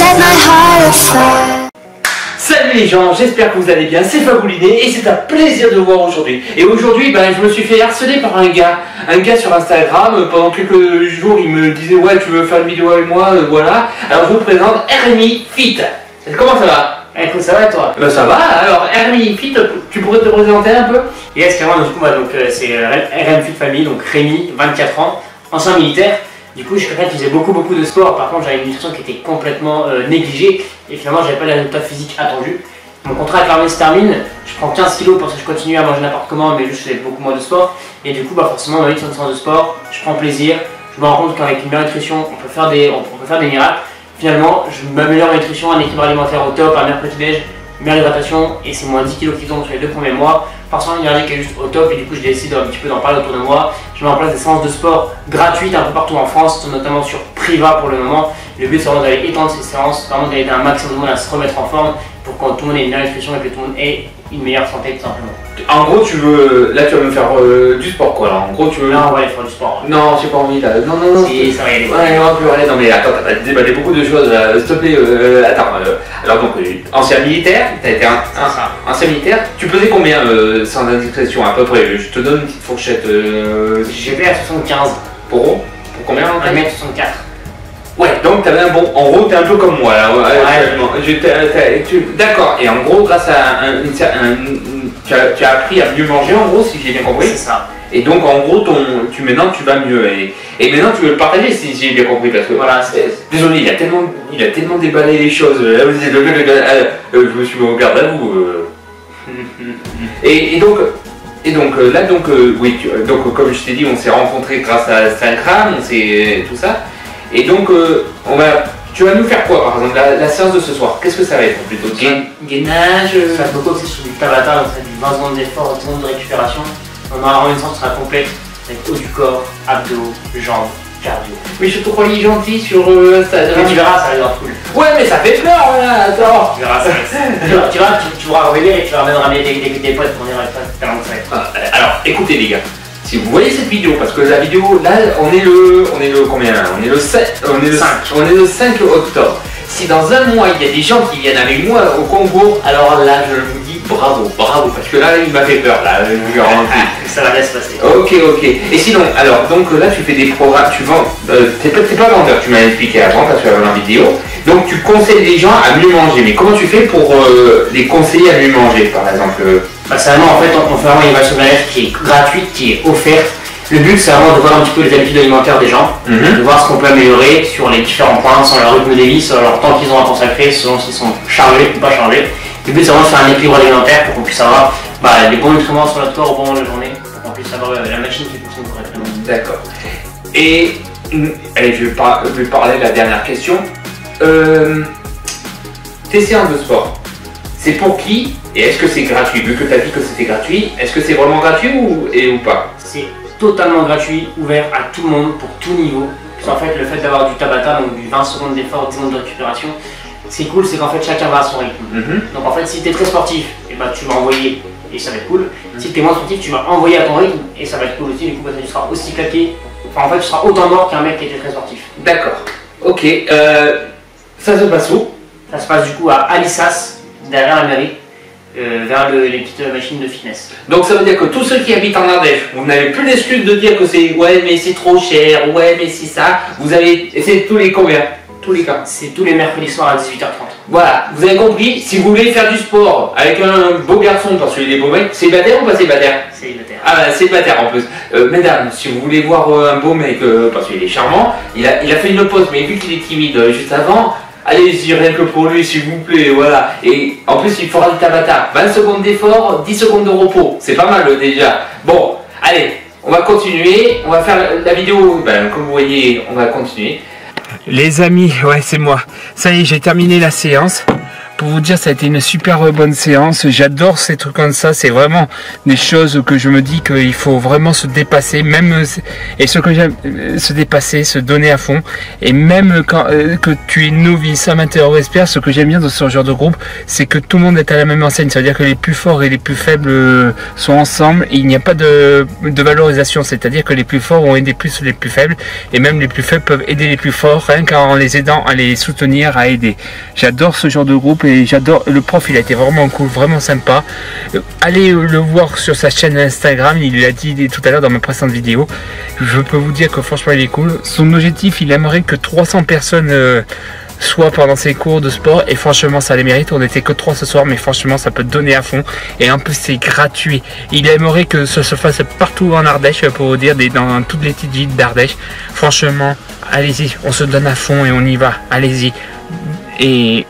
set my heart afire. Salut les gens, j'espère que vous allez bien, c'est Fabouliné et c'est un plaisir de vous voir aujourd'hui. Et aujourd'hui, je me suis fait harceler par un gars sur Instagram. Pendant quelques jours, il me disait ouais, tu veux faire une vidéo avec moi, voilà. Alors je vous présente RMI Fit. Comment ça va? Écoute, ça va et toi? Ça va, alors RMI Fit, tu pourrais te présenter un peu? Yes, carrément, du coup, c'est RM Fit Family, donc Rémi, 24 ans, ancien militaire. Du coup, je suis quelqu'un qui faisait beaucoup de sport. Par contre, j'avais une nutrition qui était complètement négligée et finalement, j'avais pas les résultats physiques attendus. Mon contrat avec l'armée se termine, je prends 15 kilos parce que je continue à manger n'importe comment, mais juste je faisais beaucoup moins de sport. Et du coup, forcément, dans une séance de sport, je prends plaisir. Je me rends compte qu'avec une meilleure nutrition, on peut faire des miracles. Finalement, je m'améliore ma nutrition, un équilibre alimentaire au top, un meilleur petit-déj, meilleure hydratation, et c'est moins 10 kg qui tombent sur les 2 premiers mois. Forcément, une énergie qui est juste au top, et du coup, j'ai décidé un petit peu d'en parler autour de moi. Je mets en place des séances de sport gratuites un peu partout en France, notamment sur Priva pour le moment. Le but, c'est vraiment d'aller étendre ces séances, vraiment d'aider un maximum de monde à se remettre en forme pour que tout le monde ait une meilleure nutrition et que tout le monde ait une meilleure santé, tout simplement. En gros, tu vas me faire du sport, quoi. Alors, en gros, tu veux. Non, on va aller faire du sport. Non, j'ai pas envie là. Non. Si, ça va y aller. Ouais, on peut aller. Non, mais attends, t'as déballé beaucoup de choses là. S'il te plaît, attends. Alors, donc, ancien militaire, t'as été ancien militaire. Tu pesais combien sans indiscrétion à peu près? Je te donne une petite fourchette. J'étais à 75. Pour combien? 1m64. Ouais, donc t'avais un bon. En gros, t'es un peu comme moi là. D'accord. Et en gros, grâce à tu as appris à mieux manger, en gros, si j'ai bien compris. C'est ça. Et donc, en gros, maintenant tu vas mieux. Et maintenant, tu veux le partager, si j'ai bien compris. Parce que voilà, désolé, il a tellement déballé les choses. Je me suis mis au garde à vous. Et donc là, oui, donc comme je t'ai dit, on s'est rencontrés grâce à Instagram, on s'est tout ça. Et donc, tu vas nous faire quoi par exemple la séance de ce soir? Qu'est-ce que ça va être plutôt? Gainage? Ça va beaucoup axé sur du Tabata, donc ça va être du 20 secondes d'effort, 10 secondes de récupération. On aura vraiment une séance qui sera complète avec haut du corps, abdos, jambes, cardio. Mais je te croyais gentil sur Instagram. Mais tu verras, ça va être cool. Ouais, mais ça fait peur là, attends. Tu verras, tu pourras revenir et tu vas même ramener des potes pour venir avec toi, tellement que ça va être. Alors, écoutez les gars. Si vous voyez cette vidéo, parce que la vidéo, là, on est le combien? On est le 5 octobre. Si dans un mois, il y a des gens qui viennent avec moi au concours, alors là, je vous dis bravo, parce que là, il m'a fait peur, là, je vous garantis. Ça va bien se passer. Ok. Et sinon, alors, donc là, tu fais des programmes, tu vends, t'es pas vendeur, tu m'as expliqué avant, parce que avant la vidéo. Donc, tu conseilles les gens à mieux manger, mais comment tu fais pour les conseiller à mieux manger, par exemple? C'est vraiment, en fait, on fait vraiment une évaluation bien-être qui est gratuite, qui est offerte. Le but, c'est vraiment de voir un petit peu les habitudes alimentaires des gens, de voir ce qu'on peut améliorer sur les différents points, sur leur rythme de vie, sur leur temps qu'ils ont à consacrer, selon s'ils sont chargés ou pas chargés. Le but, c'est vraiment de faire un équilibre alimentaire pour qu'on puisse avoir les bons nutriments sur notre corps au bon moment de la journée, pour qu'on puisse avoir la machine qui fonctionne correctement. D'accord. Et allez, je vais parler de la dernière question. Tes séances de sport, c'est pour qui? Et est-ce que c'est gratuit? Vu que tu as dit que c'était gratuit, est-ce que c'est vraiment gratuit ou pas? C'est totalement gratuit, ouvert à tout le monde, pour tout niveau. En fait, le fait d'avoir du Tabata, donc du 20 secondes d'effort, 10 secondes de récupération, c'est cool, c'est qu'en fait chacun va à son rythme. Donc en fait, si tu es très sportif, tu vas envoyer et ça va être cool. Si tu es moins sportif, tu vas envoyer à ton rythme et ça va être cool aussi. Du coup, tu seras aussi claqué. Enfin, en fait, tu seras autant mort qu'un mec qui était très sportif. D'accord. Ok. Ça se passe où? Ça se passe du coup à Alissas, derrière la mairie. Vers les petites machines de fitness. Donc ça veut dire que tous ceux qui habitent en Ardèche, vous n'avez plus l'excuse de dire que c'est ouais mais c'est trop cher, ouais mais c'est ça. Vous avez, c'est tous les combien? Tous les cas. C'est tous les mercredis soirs à 18h30. Voilà, vous avez compris. Si vous voulez faire du sport avec un beau garçon, parce qu'il est beau mec, célibataire ou pas célibataire? Célibataire. Ah célibataire en plus. Mesdames, si vous voulez voir un beau mec, parce qu'il est charmant, il a fait une pause, mais vu qu'il est timide juste avant. Allez-y, rien que pour lui, s'il vous plaît, voilà. Et en plus, il fera du Tabata. 20 secondes d'effort, 10 secondes de repos. C'est pas mal déjà. Bon, allez, on va continuer. On va faire la vidéo, comme vous voyez, on va continuer. Les amis, ouais, c'est moi. Ça y est, j'ai terminé la séance. pour vous dire, ça a été une super bonne séance. J'adore ces trucs comme ça. C'est vraiment des choses que je me dis qu'il faut vraiment se dépasser, même et ce que j'aime, se dépasser, se donner à fond. Et même quand que tu es novice, amateur ou expert, ce que j'aime bien dans ce genre de groupe, c'est que tout le monde est à la même enseigne. Ça veut dire que les plus forts et les plus faibles sont ensemble. Et il n'y a pas de valorisation. C'est-à-dire que les plus forts vont aider plus les plus faibles, et même les plus faibles peuvent aider les plus forts, rien qu'en les aidant à les soutenir, à aider. J'adore ce genre de groupe et j'adore le prof. Il a été vraiment cool, vraiment sympa. Allez le voir sur sa chaîne Instagram, il l'a dit tout à l'heure dans ma précédente vidéo. Je peux vous dire que franchement il est cool. Son objectif, il aimerait que 300 personnes soient pendant ses cours de sport, et franchement ça les mérite. On n'était que 3 ce soir, mais franchement ça peut donner à fond, et en plus c'est gratuit. Il aimerait que ça se fasse partout en Ardèche, pour vous dire, dans toutes les petites villes d'Ardèche. Franchement, allez-y, on se donne à fond et on y va, allez-y. Et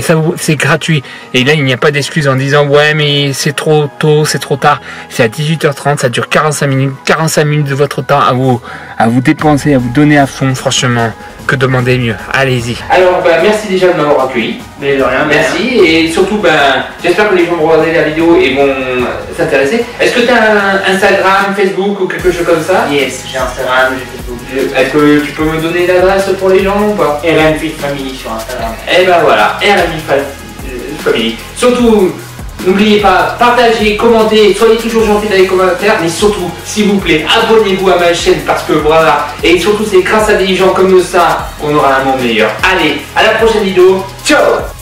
ça, c'est gratuit. Et là il n'y a pas d'excuse en disant ouais mais c'est trop tôt, c'est trop tard. C'est à 18h30, ça dure 45 minutes de votre temps à vous dépenser, à vous donner à fond. Franchement, que demander mieux, allez-y. Alors merci déjà de m'avoir accueilli. Mais de rien, merci. Et surtout j'espère que les gens vont regarder la vidéo et vont s'intéresser. Est-ce que tu as Instagram, Facebook ou quelque chose comme ça? Yes, j'ai Instagram, j'ai Facebook. Est-ce que tu peux me donner l'adresse pour les gens ou pas? RM Fit Family sur Instagram. Et ben voilà, RM Fit Family. Surtout, n'oubliez pas, partagez, commentez, soyez toujours gentils dans les commentaires, mais surtout, s'il vous plaît, abonnez-vous à ma chaîne parce que voilà, et surtout c'est grâce à des gens comme ça qu'on aura un monde meilleur. Allez, à la prochaine vidéo, ciao!